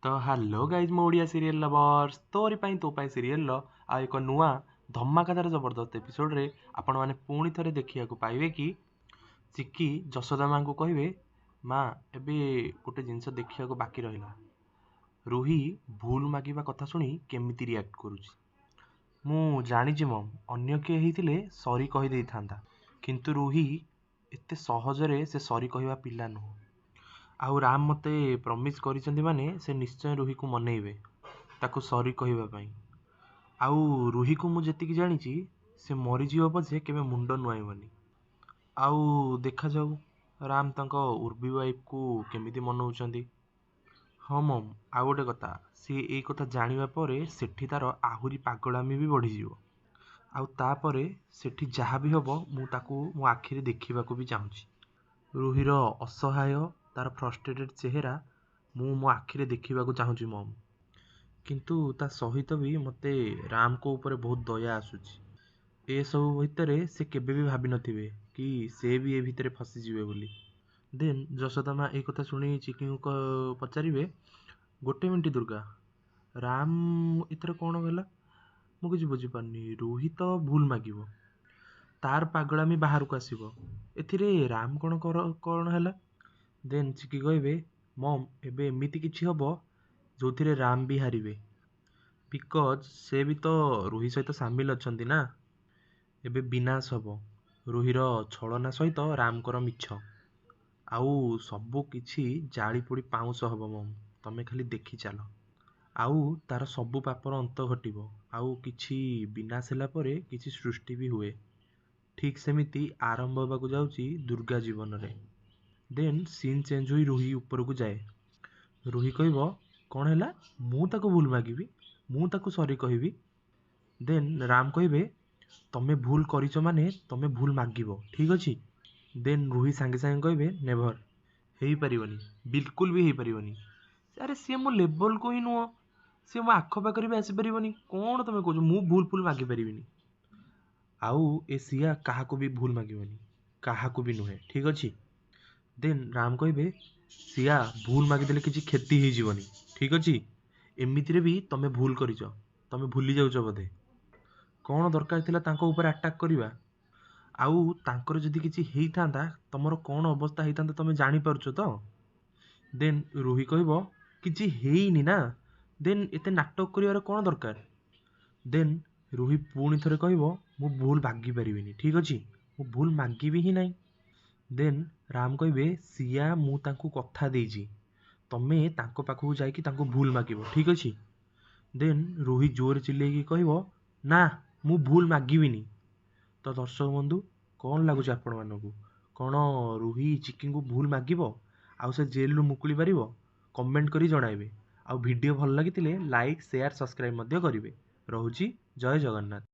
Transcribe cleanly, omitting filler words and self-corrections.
तो hello guys मो Odia serial lovers तोरी पाई तो पाई सीरियल आ एक नुआ धमाकादार जबरदस्त एपिसोड रे आपण माने पुणी थरे देखिया को पाइबे कि चिक्की जशोदा माँ को कहिबे माँ एबे गोटे जिनस देखिया को बाकी रहिला रूही भूल मागिबा कथा सुनी केमिति रिएक्ट करूची। मु जानिछि मम अन्य के हेतिले सॉरी कहि देइथांता किंतु रूही एते सहजरे से सॉरी कहिबा पिला नुह। आउ राम मते प्रमिस करिसेंती माने से निश्चय रूही को मनेइबे ताकू सॉरी कहिबा पई। आउ रूही को मु जेतिकी जानिछि से मरीजीव पछे केबे मुंड नुआइबनी। आउ देखा जाऊ राम तांको उर्बी वाइफ को केमिति मनौछंती। हाँ मम आउ गोटे कथा सी एई कथा जानिबा परे सेठी तार आहुरी पागलामी भी बढ़ीजिवो। आउ तापरे सेठी जहा भी हबो मु ताकू मो आखिरे देखिबाकू भी चाहूछि। रूहीर असहाय तार फ्रस्ट्रेटेड चेहरा मु मो आखिरे देखिबाकू चाहूछि मम। किंतु ता सहित भी मते राम को ऊपर बहुत दया आसुछि। ए सब भितरे से केबे भी भाबी नथिबे कि से भी ए भितरे फसी जिवे बोली। देन जशोदा माँ एक कथा सुनी चिकी को पचारिबे गोटे मिनट दुर्गा राम इथर कौन गला मु किछि बुझी पारनी। रूही तो भूल मागिबो तार पागलामी बाहर को आसीबो एथिरे राम कौन हैला। देन चिकी कहबे मम एबे एमिति किछि हबो जोथिरे राम भी हारिबे बिकज से भी तो रूही सहित सामिल अछंती ना। एबे विनाश हबो रूहीर छलना सहित रामकर मिछ आउ सबु किछि जाली पोड़ी पाउंस हबो मम तमे खाली देखि चल। आउ तार सबु पापर अंत घटिबो आउ किछि विनाश होला परे किछि सृष्टि भी हुए। ठीक सेमिति आरंभ होबाकू जाउची दुर्गा जीवन रे। देन सीन चेंज हुई रूही ऊपर को जाए। रूही कहबो कौन हैला मु ताको भूल मागिबी मु ताको सॉरी कहबी। देन राम कहबे तमे भूल करिछ माने तमे भूल मागिबो ठीक अछि। देन रूही सांगे सांगे कहबे नेभर हेई परिबनी बिल्कुल भी हेई परिबनी। अरे सी मो लेवल को ही नुह सी मो आख पाखरे भी आसी परिबनी कौन तमे कहछ मु भूल फूल मागी परिबिनी। आउ ए सिया काहाको भी भूल मागिबनी काहाको भी नुहे ठीक अछि। देन राम कहबे सिया भूल मागिदेले किछि क्षति हेई जीवनी ठीक अछि। एमितिरे भी तमे भूल करिछ तमे भूली जाउछ बोधे कौन दरकार थिला तांको ऊपर अटैक करिवा। आउ तांकर जदि किछि हेई थांदा तमरो कौन अवस्था हेई थांदा तमे जानि पारुछ तो। देन रूही कहबो किछि हेईनी ना देन एते नाटक करिवार कौन दरकार। देन रूही पुणी थरे कहबो मु भूल मागी परिबिनी ठीक अछि मु भूल मागिबी ही नाही। देन राम कहबे सिया मु तांको कथा देइछि तमे तांको पाखु जाइकी तांको भूल मागिबो ठीक अछि। देन रूही जोर चिल्लेकी कहबो ना मु भूल मागिबिनी। तो दर्शक बंधु कौन लगुच आपण मानकू कौन रूही चिकी को भूल मागिबो आउ से जेल रु मुकुली पारिबो कमेंट करी जणाइबे। आउ वीडियो भल लागितिले लाइक शेयर सब्सक्राइब मध्य करिवे। रहुची जय जगन्नाथ।